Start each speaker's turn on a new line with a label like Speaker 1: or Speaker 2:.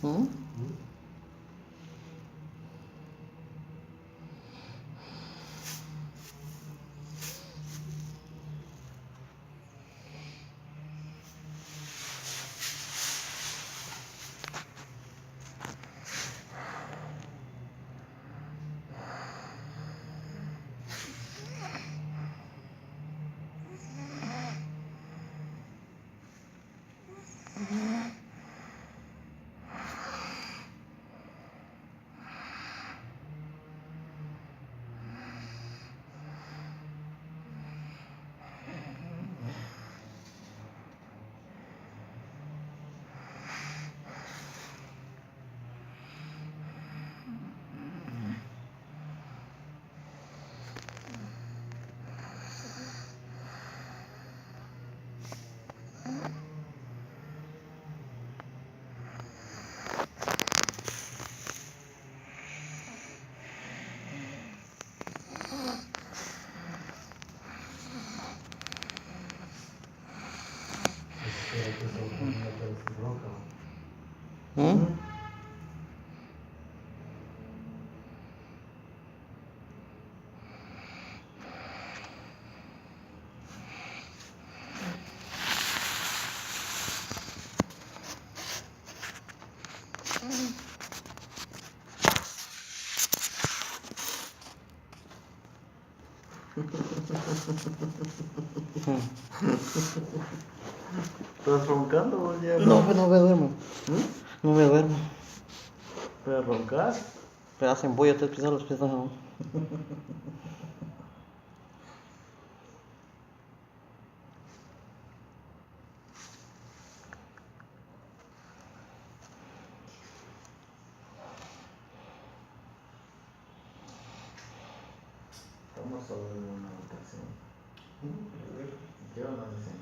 Speaker 1: ¿Mm? ¿Mm?
Speaker 2: ¿Estás roncando o ya?
Speaker 1: No, pues no me duermo. No me duermo.
Speaker 2: ¿Puedes roncar?
Speaker 1: Pero hacen bulla, ustedes pisan los pies, no.
Speaker 2: Estamos solo en una habitación. ¿Qué van a decir?